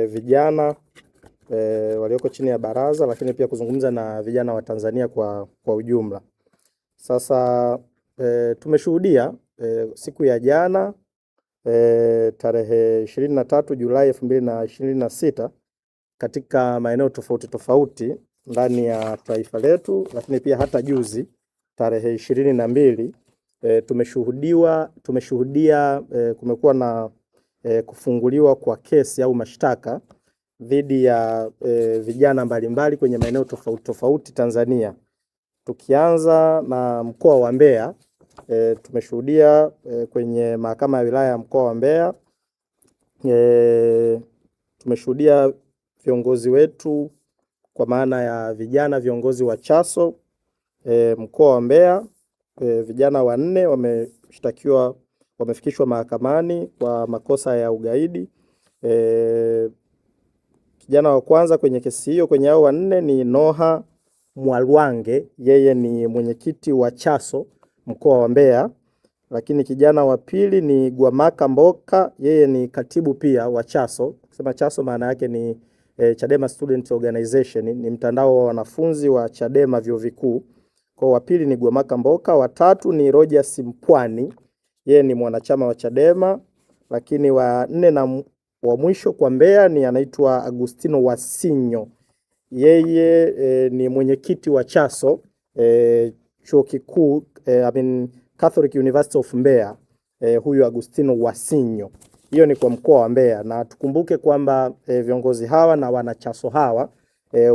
vijana walioko chini ya baraza, lakini pia kuzungumza na vijana wa Tanzania kwa ujumla. Sasa tumeshuhudia siku ya jana tarehe 23 Julai 2026 katika maeneo tofauti tofauti ndani ya taifa letu, lakini pia hata juzi tarehe 22 tumeshuhudia kumekuwa na kufunguliwa kwa kesi au mashtaka dhidi ya vijana mbalimbali kwenye maeneo tofauti tofauti Tanzania. Tukianza na mkoa wa Mbeya, tumeshuhudia kwenye mahakama ya wilaya ya mkoa wa Mbeya, tumeshuhudia viongozi wetu kwa maana ya vijana viongozi wa Chaso mkoa wa Mbeya, vijana 4 wamefikishwa mahakamani kwa makosa ya ugaidi. Kijana wa kwanza kwenye kesi hiyo kwenye hao 4 ni Noha Mwalwange, yeye ni mwenyekiti wa Chaso mkoa wa Mbeya. Lakini kijana wa pili ni Gwamaka Mboka, yeye ni katibu pia wa Chaso. Kusema Chaso maana yake ni Chadema Student Organization, ni mtandao wa wanafunzi wa Chadema vyuo vikuu. Kwa wa pili ni Gwamaka Mboka, wa tatu ni Rogers Mpwani, yeye ni mwanachama wa Chadema. Lakini wa 4 na wa mwisho kwa Mbeya ni anaitwa Agustino Wasinyo, yeye ni mwenyekiti wa Chaso chuo kikuu Catholic University of Mbeya, huyu Agustino Wasinyo. Hiyo ni kwa mkoa wa Mbeya, na tukumbuke kwamba viongozi hawa na wanachaso hawa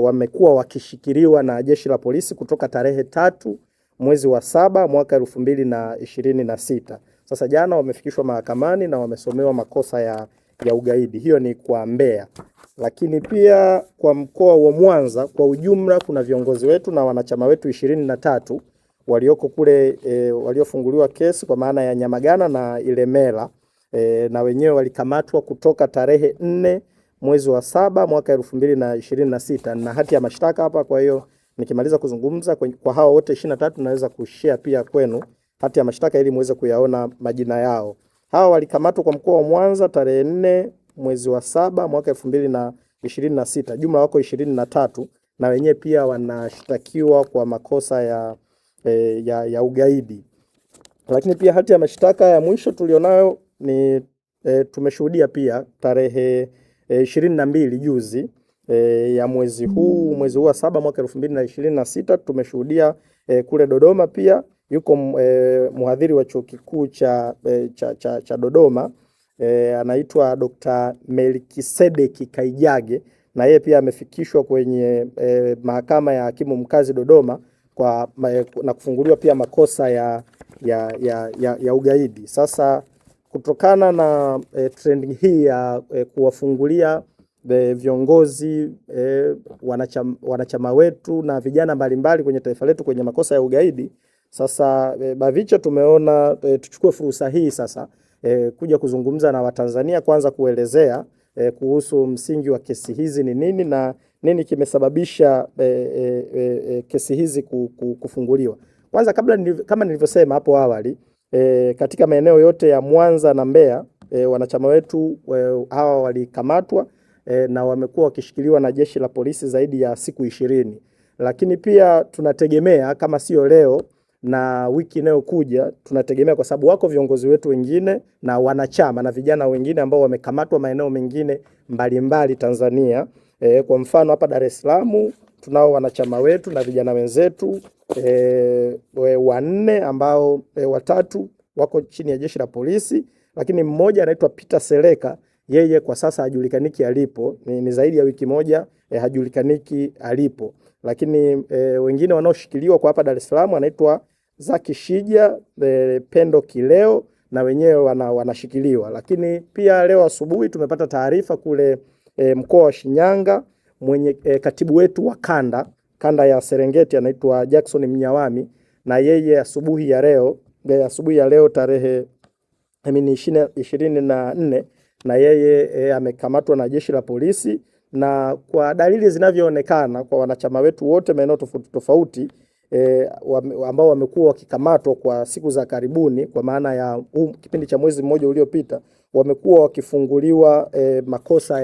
wamekuwa wakishikiliwa na jeshi la polisi kutoka tarehe 3 mwezi wa 7 mwaka 2026. Sasa jana wamefikishwa mahakamani na wamesomewa makosa ya ugaidi. Hiyo ni kwa Mbeya. Lakini pia kwa mkoa wa Mwanza kwa ujumla kuna viongozi wetu na wanachama wetu 23 walioko kule waliofunguliwa kesi kwa maana ya Nyamagana na Ilemela, na wenyewe walikamatwa kutoka tarehe 4 mwezi wa 7 mwaka 2026 na hati ya mashtaka hapa. Kwa hiyo nikimaliza kuzungumza kwa hao wote 23 naweza kushare pia kwenu hati ya mashtaka ili muweze kuyaona majina yao. Hawa walikamatwa kwa mkoa wa Mwanza tarehe 4 mwezi wa 7 mwaka 2026. Jumla wako 23 na wenyewe pia wanashtakiwa kwa makosa ya ugaidi. Lakini pia hati ya mashtaka ya mwisho tulionayo ni tumeshuhudia pia tarehe 22 juzi ya mwezi huu wa 7 mwaka 2026 tumeshuhudia kule Dodoma pia yuko mhadhiri wa chuo kikuu cha Dodoma anaitwa Dr. Melkisedeki Kaijage, na yeye pia amefikishwa kwenye mahakama ya hakimu mkazi Dodoma na kufunguliwa pia makosa ya ugaidi. Sasa kutokana na trend hii ya kuwafungulia viongozi wanachama wetu na vijana mbalimbali kwenye taifa letu kwenye makosa ya ugaidi, sasa Bavicha tumeona tuchukue fursa hii sasa kuja kuzungumza na Watanzania, kwanza kuelezea kuhusu msingi wa kesi hizi ni nini na nini kimesababisha kesi hizi kufunguliwa. Kwanza kama nilivyosema hapo awali, katika maeneo yote ya Mwanza na Mbeya wanachama wetu hawa walikamatwa na wamekuwa wakishikiliwa na jeshi la polisi zaidi ya siku 20. Lakini pia tunategemea kama sio leo na wiki inayokuja, tunategemea kwa sababu wako viongozi wetu wengine na wanachama na vijana wengine ambao wamekamatwa maeneo mengine mbalimbali Tanzania. Kwa mfano hapa Dar es Salaam tunao wanachama wetu na vijana wenzetu 4 ambao 3 wako chini ya jeshi la polisi, lakini mmoja anaitwa Peter Seleka, yeye kwa sasa hajulikaniki alipo, ni zaidi ya wiki moja hajulikaniki alipo. Lakini wengine wanaoshikiliwa kwa hapa Dar es Salaam anaitwa Zaki Shija, Pendo Kileo, na wenyewe wanashikiliwa. Lakini pia leo asubuhi tumepata taarifa kule mkoa wa Shinyanga, katibu wetu wa kanda ya Serengeti anaitwa Jackson Mnyawami, na yeye asubuhi ya leo tarehe 24 na yeye amekamatwa na jeshi la polisi, na kwa dalili zinavyoonekana kwa wanachama wetu wote maeneo tofauti ambao wamekuwa wakikamatwa kwa siku za karibuni, kwa maana ya kipindi cha mwezi mmoja uliopita, wamekuwa wakifunguliwa makosa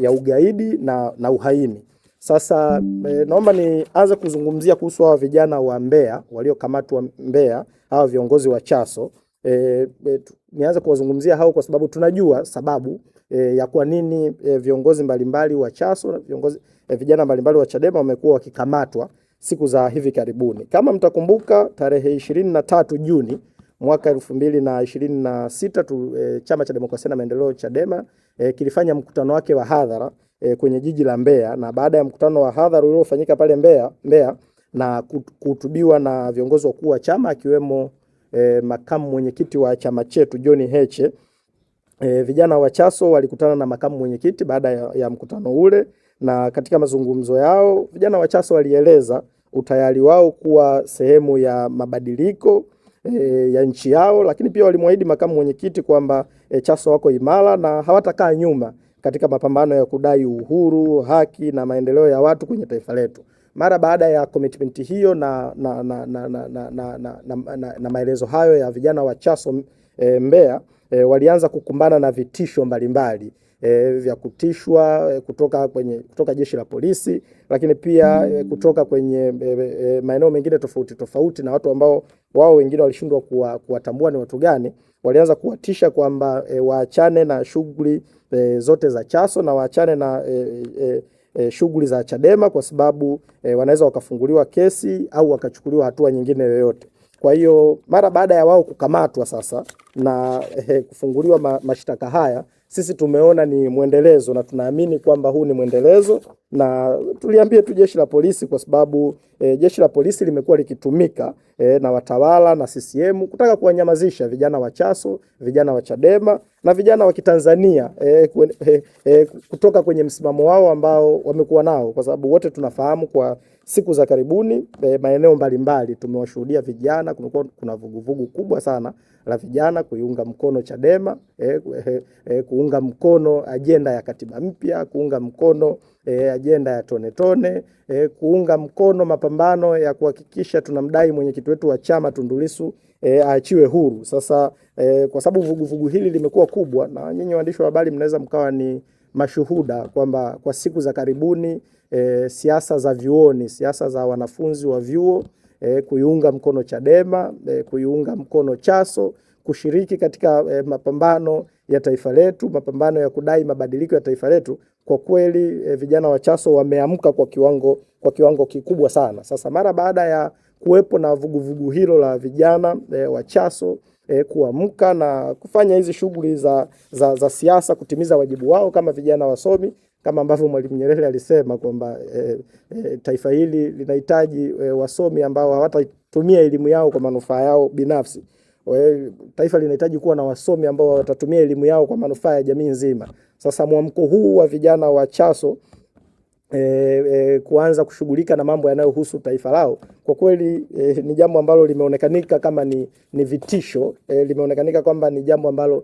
ya ugaidi na uhaini. Sasa naomba nianze kuzungumzia kuhusu hawa vijana wa Mbeya waliokamatwa Mbeya, hawa viongozi wa Chaso. Nianze kuwazungumzia hao kwa sababu tunajua sababu ya kwa nini viongozi mbalimbali wa Chaso na vijana mbalimbali wa Chadema wamekuwa wakikamatwa siku za hivi karibuni. Kama mtakumbuka, tarehe 23 Juni mwaka 2026 Chama cha Demokrasia na Maendeleo Chadema kilifanya mkutano wake wa hadhara kwenye jiji la Mbeya, na baada ya mkutano wa hadhara uliofanyika pale Mbeya na kuhutubiwa na viongozi wakuu wa chama akiwemo makamu mwenyekiti wa chama chetu John Heche, vijana wa Chaso walikutana na makamu mwenyekiti baada ya mkutano ule, na katika mazungumzo yao vijana wa Chaso walieleza utayari wao kuwa sehemu ya mabadiliko ya nchi yao, lakini pia walimwahidi makamu mwenyekiti kwamba Chaso wako imara na hawatakaa nyuma katika mapambano ya kudai uhuru, haki na maendeleo ya watu kwenye taifa letu. Mara baada ya commitment hiyo na maelezo hayo ya vijana wa Chaso Mbeya, walianza kukumbana na vitisho mbalimbali vya kutishwa kutoka jeshi la polisi, lakini pia kutoka kwenye maeneo mengine tofauti na watu ambao wao wengine walishindwa kuwatambua ni watu gani. Walianza kuwatisha kwamba waachane na shughuli zote za Chaso na waachane na shughuli za Chadema kwa sababu wanaweza wakafunguliwa kesi au wakachukuliwa hatua nyingine yoyote. Kwa hiyo mara baada ya wao kukamatwa sasa na kufunguliwa mashtaka haya, sisi tumeona ni mwendelezo na tunaamini kwamba huu ni mwendelezo, na tuliambie tu jeshi la polisi kwa sababu jeshi la polisi limekuwa likitumika na watawala na CCM kutaka kuwanyamazisha vijana wa Chaso, vijana wa Chadema na vijana wa Kitanzania kutoka kwenye msimamo wao ambao wamekuwa nao, kwa sababu wote tunafahamu kwa siku za karibuni maeneo mbalimbali tumewashuhudia vijana, kuna vuguvugu kubwa sana la vijana kuiunga mkono Chadema, kuunga mkono ajenda ya katiba mpya, kuunga mkono ajenda ya tone, kuunga mkono mapambano ya kuhakikisha tunamdai mwenyekiti wetu wa chama Tundu Lissu aachiwe huru. Sasa kwa sababu vuguvugu hili limekuwa kubwa, na nyinyi waandishi wa habari mnaweza mkawa ni mashuhuda kwamba kwa siku za karibuni siasa za vyuoni, siasa za wanafunzi wa vyuo kuiunga mkono Chadema, kuiunga mkono Chaso, kushiriki katika mapambano ya taifa letu, mapambano ya kudai mabadiliko ya taifa letu. Kwa kweli vijana wa Chaso wameamka kwa kiwango kikubwa sana. Sasa mara baada ya kuwepo na vuguvugu hilo la vijana wa Chaso kuamka na kufanya hizi shughuli za siasa, kutimiza wajibu wao kama vijana wasomi, kama ambavyo Mwalimu Nyerere alisema kwamba taifa hili linahitaji wasomi ambao hawatatumia elimu yao kwa manufaa yao binafsi. Taifa linahitaji kuwa na wasomi ambao watatumia elimu yao kwa manufaa ya jamii nzima. Sasa mwamko huu wa vijana wa Chaso kuanza kushughulika na mambo yanayohusu taifa lao, kwa kweli ni jambo ambalo limeonekanika kama ni vitisho, limeonekanika kwamba ni jambo ambalo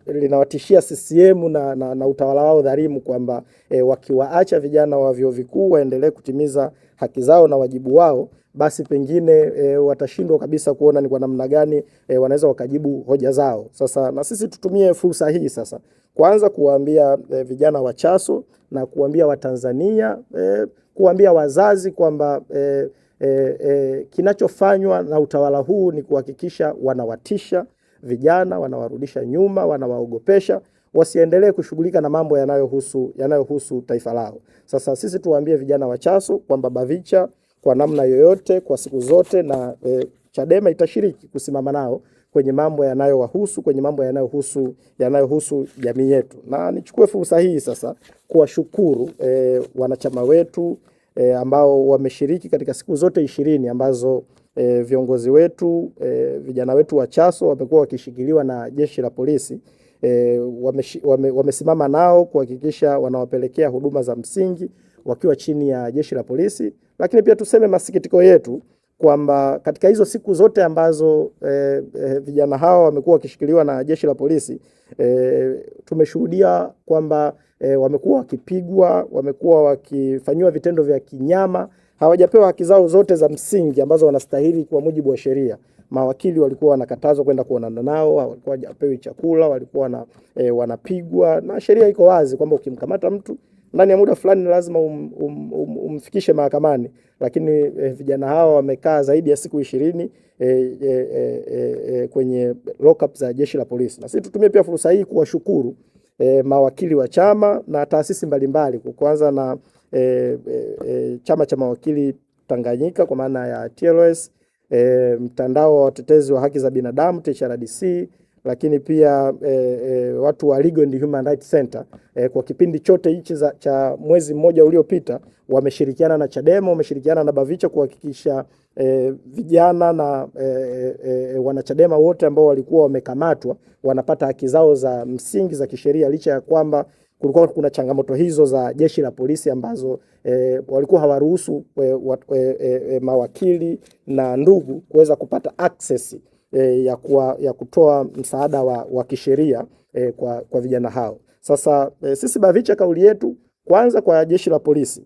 linawatishia CCM na utawala wao dhalimu, kwamba wakiwaacha vijana wa vyuo vikuu waendelee kutimiza haki zao na wajibu wao, basi pengine watashindwa kabisa kuona ni kwa namna gani wanaweza wakajibu hoja zao. Sasa na sisi tutumie fursa hii sasa kwanza kuwaambia vijana wa Chaso na kuambia Watanzania, kuambia wazazi kwamba kinachofanywa na utawala huu ni kuhakikisha wanawatisha vijana, wanawarudisha nyuma, wanawaogopesha, wasiendelee kushughulika na mambo yanayohusu taifa lao. Sasa sisi tuwaambie vijana wa Chaso kwamba Bavicha kwa namna yoyote, kwa siku zote, na Chadema itashiriki kusimama nao kwenye mambo yanayowahusu, kwenye mambo yanayohusu jamii yetu. Na nichukue fursa hii sasa kuwashukuru wanachama wetu ambao wameshiriki katika siku zote 20 ambazo viongozi wetu, vijana wetu wa Chaso wamekuwa wakishikiliwa na jeshi la polisi. Wamesimama nao kuhakikisha wanawapelekea huduma za msingi wakiwa chini ya jeshi la polisi. Lakini pia tuseme masikitiko yetu kwamba katika hizo siku zote ambazo vijana hawa wamekuwa wakishikiliwa na jeshi la polisi, tumeshuhudia kwamba wamekuwa wakipigwa, wamekuwa wakifanywa vitendo vya kinyama hawajapewa haki zao zote za msingi ambazo wanastahili kwa mujibu wa sheria. Mawakili walikuwa wanakatazwa kwenda kuonana nao, walikuwa hawapewi chakula, walikuwa wanapigwa, na sheria iko wazi kwamba ukimkamata mtu ndani ya muda fulani lazima umfikishe mahakamani. Lakini vijana hawa wamekaa zaidi ya siku 20 kwenye lockup za jeshi la polisi. Na sisi tutumie pia fursa hii kuwashukuru mawakili wa chama na taasisi mbalimbali, kwanza na chama cha mawakili Tanganyika kwa maana ya TLS, mtandao wa watetezi wa haki za binadamu THRDC, lakini pia watu wa Legal and Human Rights Center kwa kipindi chote hichi cha mwezi mmoja uliopita wameshirikiana na Chadema, wameshirikiana na Bavicha kuhakikisha vijana na wanachadema wote ambao walikuwa wamekamatwa wanapata haki zao za msingi za kisheria, licha ya kwamba kulikuwa kuna changamoto hizo za jeshi la polisi ambazo walikuwa hawaruhusu mawakili na ndugu kuweza kupata access ya kutoa msaada wa kisheria kwa vijana hao. Sasa sisi Bavicha kauli yetu kwanza kwa jeshi la polisi,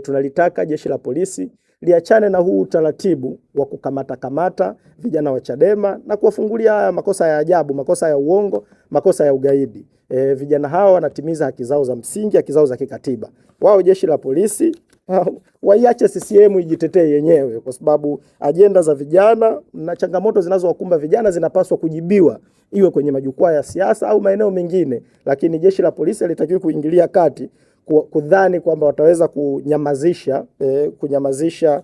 tunalitaka jeshi la polisi liachane na huu utaratibu wa kukamata vijana wa Chadema na kuwafungulia haya makosa ya ajabu, makosa ya uongo, makosa ya ugaidi. Vijana hawa wanatimiza haki zao za msingi, haki zao za kikatiba. Wao jeshi la polisi waiache CCM ijitetee yenyewe, kwa sababu ajenda za vijana na changamoto zinazowakumba vijana zinapaswa kujibiwa, iwe kwenye majukwaa ya siasa au maeneo mengine. Lakini jeshi la polisi halitakiwi kuingilia kati kudhani kwamba wataweza kunyamazisha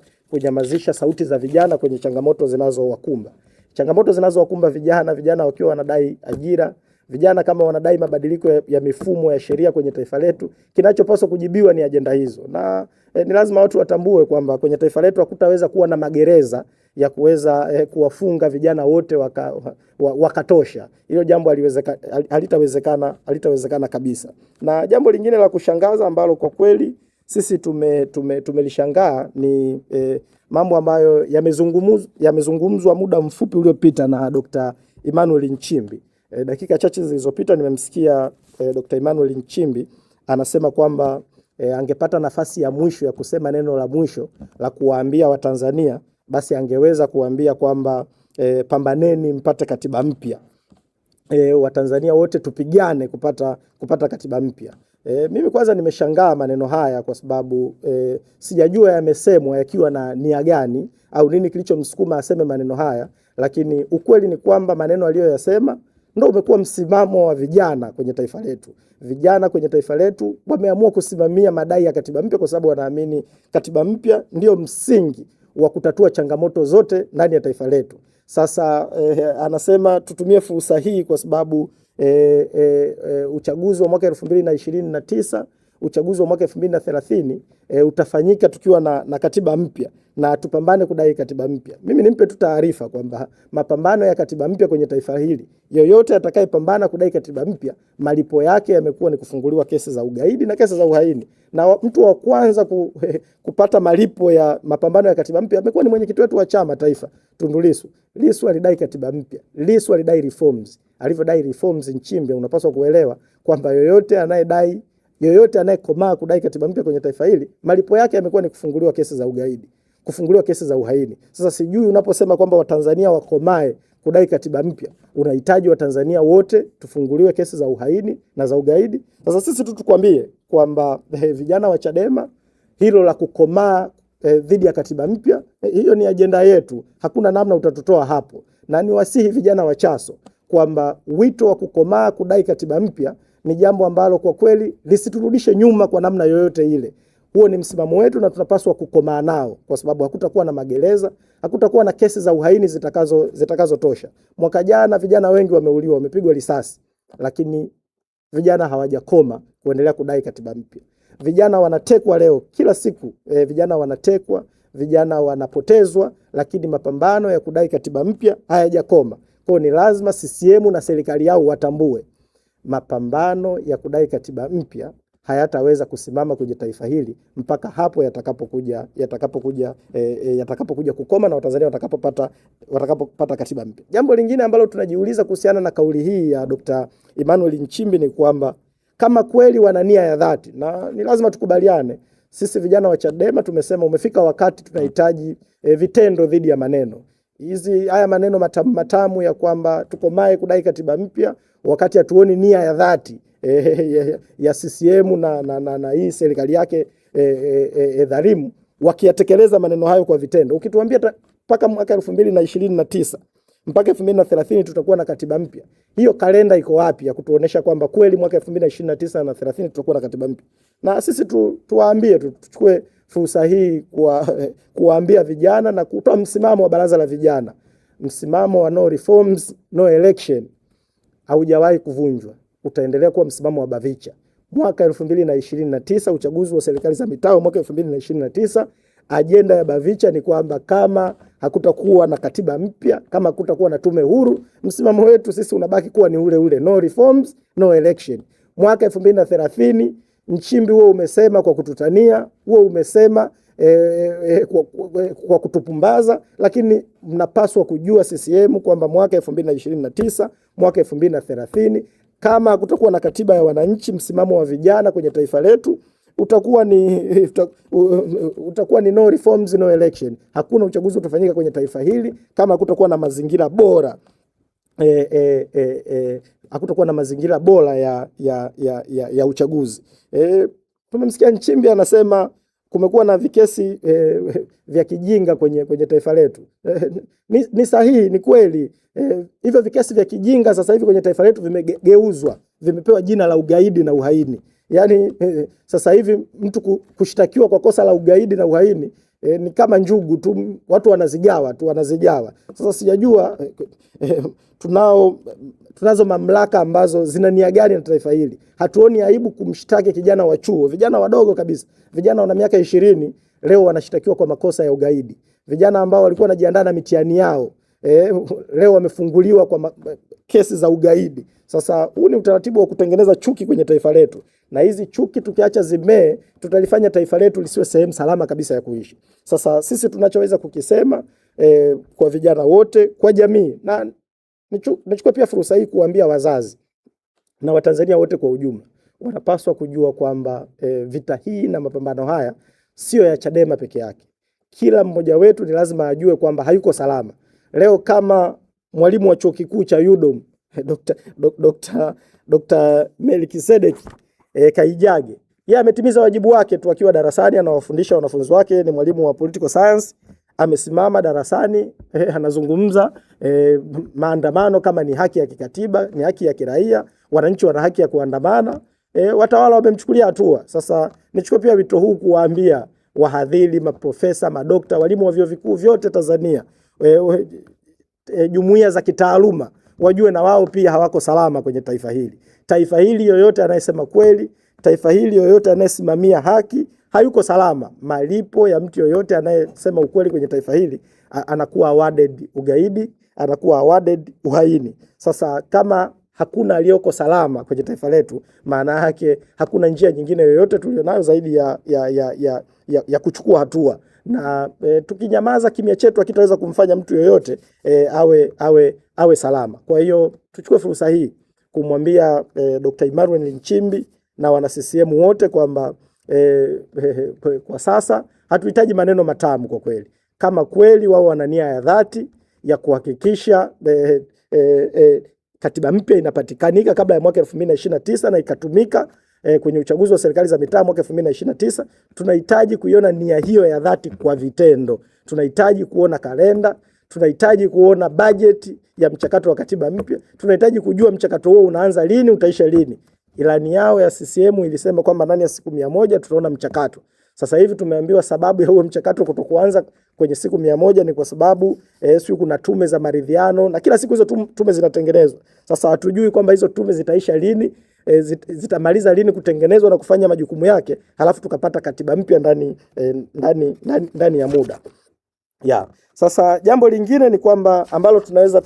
sauti za vijana kwenye changamoto zinazowakumba. Changamoto zinazowakumba vijana wakiwa wanadai ajira, vijana kama wanadai mabadiliko ya mifumo ya sheria kwenye taifa letu, kinachopaswa kujibiwa ni ajenda hizo. Na ni lazima watu watambue kwamba kwenye taifa letu hakutaweza kuwa na magereza ya kuweza kuwafunga vijana wote wakatosha. Hilo jambo halitawezekana kabisa. Na jambo lingine la kushangaza ambalo kwa kweli sisi tumelishangaa ni mambo ambayo yamezungumzwa muda mfupi uliopita na Dr. Emmanuel Nchimbi. Dakika chache zilizopita nimemsikia Dr. Emmanuel Nchimbi anasema kwamba angepata nafasi ya mwisho ya kusema neno la mwisho la kuwaambia Watanzania, basi angeweza kuambia kwamba pambaneni mpate katiba mpya. Watanzania wote tupigane kupata katiba mpya. Mimi kwanza nimeshangaa maneno haya kwa sababu sijajua yamesemwa yakiwa na nia gani au nini kilichomsukuma aseme maneno haya, lakini ukweli ni kwamba maneno aliyoyasema ndio umekuwa msimamo wa vijana kwenye taifa letu. Vijana kwenye taifa letu wameamua kusimamia madai ya katiba mpya kwa sababu wanaamini katiba mpya ndio msingi wa kutatua changamoto zote ndani ya taifa letu. Sasa anasema tutumie fursa hii kwa sababu uchaguzi wa mwaka 2029, uchaguzi wa mwaka 2030 utafanyika tukiwa na katiba mpya na tupambane kudai katiba mpya. Mimi nimpe tu taarifa kwamba mapambano ya katiba mpya kwenye taifa hili, yoyote atakayepambana kudai katiba mpya, malipo yake yamekuwa ni kufunguliwa kesi za ugaidi na kesi za uhaini. Na mtu wa kwanza kupata malipo ya mapambano ya katiba mpya amekuwa ni mwenyekiti wetu wa chama taifa, Tundu Lissu. Lissu alidai katiba mpya. Lissu alidai reforms. Alivyodai reforms, Nchimbi unapaswa kuelewa kwamba yoyote anayekomaa kudai katiba mpya kwenye taifa hili, malipo yake yamekuwa ni kufunguliwa kesi za ugaidi, kufunguliwa kesi za uhaini. Sasa sijui unaposema kwamba Watanzania wakomae kudai katiba mpya, unahitaji Watanzania wote tufunguliwe kesi za uhaini na za ugaidi? Sasa sisi tu tukwambie kwamba vijana wa Chadema, hilo la kukomaa dhidi ya katiba mpya, hiyo ni ajenda yetu. Hakuna namna utatutoa hapo. Na niwasihi vijana wa Chaso kwamba wito wa kukomaa kudai katiba mpya ni jambo ambalo kwa kweli lisiturudishe nyuma kwa namna yoyote ile. Huo ni msimamo wetu na tunapaswa kukomaa nao, kwa sababu hakutakuwa na magereza, hakutakuwa na kesi za uhaini zitakazotosha. Mwaka jana vijana wengi wameuliwa, wamepigwa risasi, lakini vijana hawajakoma kuendelea kudai katiba mpya. Vijana wanatekwa leo kila siku, vijana wanatekwa, vijana wanapotezwa, lakini mapambano ya kudai katiba mpya hayajakoma. Kwa ni lazima CCM na serikali yao watambue mapambano ya kudai katiba mpya hayataweza kusimama kwenye taifa hili mpaka hapo yatakapokuja kukoma na Watanzania watakapopata katiba mpya. Jambo lingine ambalo tunajiuliza kuhusiana na kauli hii ya Dr. Emmanuel Nchimbi ni kwamba kama kweli wana nia ya dhati, na ni lazima tukubaliane, Sisi vijana wa Chadema tumesema umefika wakati tunahitaji vitendo dhidi ya maneno. Haya maneno matamu matamu ya kwamba tukomae kudai katiba mpya wakati hatuoni nia ya dhati ya CCM na hii serikali yake dhalimu wakiyatekeleza maneno hayo kwa vitendo. Ukituambia mpaka mwaka 2029 mpaka 2030 tutakuwa na katiba mpya, hiyo kalenda iko wapi ya kutuonesha kwamba kweli mwaka 2029 na 30 tutakuwa na katiba mpya? Na sisi tuwaambie, tuchukue fursa hii kuwaambia vijana na kutoa msimamo wa baraza la vijana. Msimamo wa no reforms no election haujawahi kuvunjwa, utaendelea kuwa msimamo wa Bavicha. Mwaka 2029 uchaguzi wa serikali za mitaa mwaka 2029, ajenda ya Bavicha ni kwamba kama hakutakuwa na katiba mpya, kama hakutakuwa na tume huru, msimamo wetu sisi unabaki kuwa ni ule ule, no reforms no election. Mwaka 2030 Nchimbi huo umesema kwa kututania, huo umesema kwa kutupumbaza, lakini mnapaswa kujua CCM kwamba mwaka 2029, mwaka 2030 kama hakutakuwa na katiba ya wananchi, msimamo wa vijana kwenye taifa letu utakuwa ni no reforms no election. Hakuna uchaguzi utafanyika kwenye taifa hili kama hakutakuwa na mazingira bora hakutakuwa na mazingira bora ya uchaguzi. Tumemsikia Nchimbi anasema kumekuwa na vikesi vya kijinga kwenye taifa letu. Ni sahihi, ni kweli. Hivyo vikesi vya kijinga sasa hivi kwenye taifa letu vimegeuzwa, vimepewa jina la ugaidi na uhaini. Yaani sasa hivi mtu kushtakiwa kwa kosa la ugaidi na uhaini ni kama njugu tu, watu wanazigawa. Sasa sijajua tunazo mamlaka ambazo zina nia gani na taifa hili. Hatuoni aibu kumshtaki kijana wa chuo, vijana wadogo kabisa, vijana wana miaka 20 leo wanashtakiwa kwa makosa ya ugaidi. Vijana ambao walikuwa wanajiandaa na mitihani yao leo wamefunguliwa kwa kesi za ugaidi. Sasa huu ni utaratibu wa kutengeneza chuki kwenye taifa letu, na hizi chuki tukiacha zimee, tutalifanya taifa letu lisiwe sehemu salama kabisa ya kuishi. Sasa sisi tunachoweza kukisema kwa vijana wote, kwa jamii, na nichukue pia fursa hii kuambia wazazi na Watanzania wote kwa ujumla, wanapaswa kujua kwamba vita hii na mapambano haya sio ya Chadema peke yake. Kila mmoja wetu ni lazima ajue kwamba hayuko salama. Leo kama mwalimu wa chuo kikuu cha UDOM Dr. Melkisedek Kaijage, yeye ametimiza wajibu wake tu akiwa darasani anawafundisha wanafunzi wake, ni mwalimu wa political science, amesimama darasani anazungumza maandamano kama ni haki ya kikatiba, ni haki ya kiraia, wananchi wana haki ya kuandamana, watawala wamemchukulia hatua. Sasa nichukue pia wito huu kuwaambia wahadhiri, maprofesa, madokta, walimu wa vyuo vikuu vyote Tanzania, jumuiya za kitaaluma, wajue na wao pia hawako salama kwenye taifa hili. Taifa hili yoyote anayesema kweli, taifa hili yoyote anayesimamia haki hayuko salama. Malipo ya mtu yoyote anayesema ukweli kwenye taifa hili anakuwa awarded ugaidi, anakuwa awarded uhaini. Sasa kama hakuna aliyoko salama kwenye taifa letu, maana yake hakuna njia nyingine yoyote tulionayo zaidi ya kuchukua hatua. Na tukinyamaza, kimya chetu hakitaweza kumfanya mtu yoyote awe salama. Kwa hiyo tuchukue fursa hii kumwambia Dr. Emmanuel Nchimbi na wana CCM wote kwamba kwa sasa hatuhitaji maneno matamu kwa kweli. Kama kweli wao wana nia ya dhati ya kuhakikisha katiba mpya inapatikanika kabla ya mwaka 2029 na ikatumika kwenye uchaguzi wa serikali za mitaa mwaka 2029, tunahitaji kuiona nia hiyo ya dhati kwa vitendo. Tunahitaji kuona kalenda, tunahitaji kuona bajeti ya mchakato wa katiba mpya, tunahitaji kujua mchakato huo unaanza lini, utaisha lini. Ilani yao ya CCM ilisema kwamba ndani ya siku 100 tutaona mchakato. Sasa hivi tumeambiwa sababu ya huo mchakato kutokuanza kwenye siku 100 ni kwa sababu sio kuna tume za maridhiano na kila siku hizo tume zinatengenezwa. Sasa hatujui kwamba hizo tume zitaisha lini, zitamaliza lini kutengenezwa na kufanya majukumu yake, halafu tukapata katiba mpya ndani ya muda. Ya. Sasa jambo lingine ni kwamba ambalo tunaweza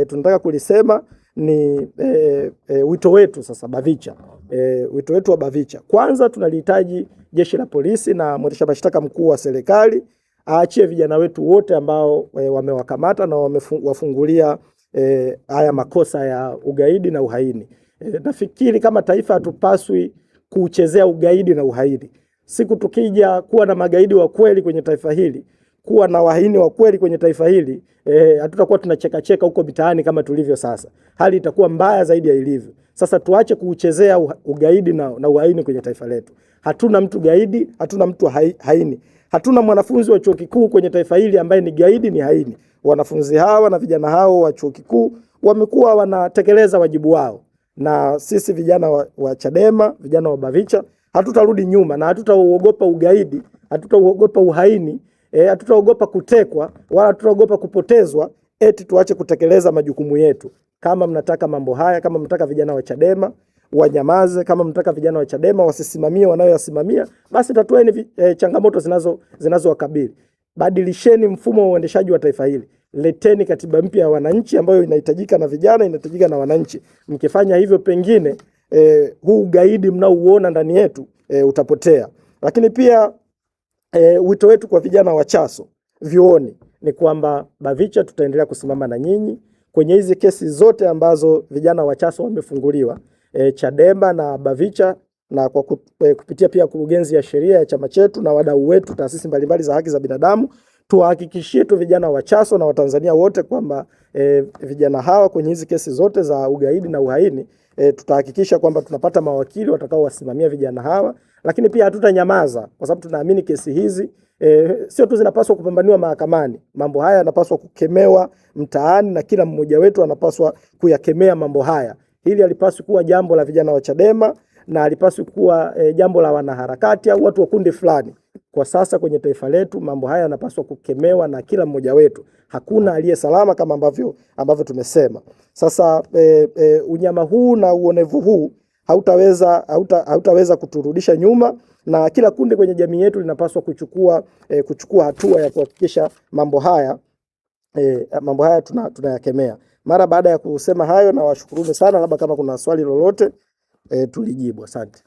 tunataka kulisema ni wito wetu sasa Bavicha. Wito wetu wa Bavicha. Kwanza tunalihitaji jeshi la polisi na mwendesha mashtaka mkuu wa serikali aachie vijana wetu wote ambao wamewakamata na wamewafungulia haya makosa ya ugaidi na uhaini. Nafikiri kama taifa hatupaswi kuchezea ugaidi na uhaini. Siku tukija kuwa na magaidi wa kweli kwenye taifa hili, kuwa na wahini wa kweli kwenye taifa hili, hatutakuwa tunacheka cheka huko mitaani kama tulivyo sasa. Hali itakuwa mbaya zaidi ya ilivyo. Sasa tuache kuuchezea ugaidi na uhaini kwenye taifa letu. Hatuna mtu gaidi, hatuna mtu haini. Hatuna mwanafunzi wa chuo kikuu kwenye taifa hili ambaye ni gaidi, ni haini. Wanafunzi hawa na vijana hao wa chuo kikuu wamekuwa wanatekeleza wajibu wao. Na sisi vijana wa Chadema, vijana wa Bavicha, hatutarudi nyuma na hatutauogopa ugaidi, hatutauogopa uhaini, hatutaogopa kutekwa, wala hatutaogopa kupotezwa, eti tuache kutekeleza majukumu yetu. Kama mnataka mambo haya, kama mnataka vijana wa Chadema wanyamaze, kama mnataka vijana wa Chadema wasisimamie wanayoyasimamia, basi tatueni changamoto zinazowakabili. Badilisheni mfumo wa uendeshaji wa taifa hili. Leteni katiba mpya ya wananchi ambayo inahitajika na vijana, inahitajika na wananchi. Mkifanya hivyo pengine huu ugaidi mnaouona ndani yetu utapotea. Lakini pia wito wetu kwa vijana wa Chaso vyuoni ni kwamba Bavicha tutaendelea kusimama na nyinyi kwenye hizi kesi zote ambazo vijana wa Chaso wamefunguliwa. Chadema na Bavicha na kwa kupitia pia kurugenzi ya sheria ya chama chetu na wadau wetu, taasisi mbalimbali za haki za binadamu, tuhakikishie tu vijana wa Chaso na Watanzania wote kwamba vijana hawa kwenye hizi kesi zote za ugaidi na uhaini, tutahakikisha kwamba tunapata mawakili watakao wasimamia vijana hawa. Lakini pia hatutanyamaza kwa sababu tunaamini kesi hizi sio tu zinapaswa kupambaniwa mahakamani. Mambo haya yanapaswa kukemewa mtaani na kila mmoja wetu anapaswa kuyakemea mambo haya. Hili halipaswi kuwa jambo la vijana wa Chadema na halipaswi kuwa jambo la wanaharakati au watu wa kundi fulani. Kwa sasa kwenye taifa letu mambo haya yanapaswa kukemewa na kila mmoja wetu. Hakuna aliye salama kama ambavyo tumesema. Sasa unyama huu na uonevu huu hautaweza kuturudisha nyuma, na kila kundi kwenye jamii yetu linapaswa kuchukua hatua ya kuhakikisha mambo haya tunayakemea. Mara baada ya kusema hayo, na washukuruni sana, labda kama kuna swali lolote tulijibu. Asante.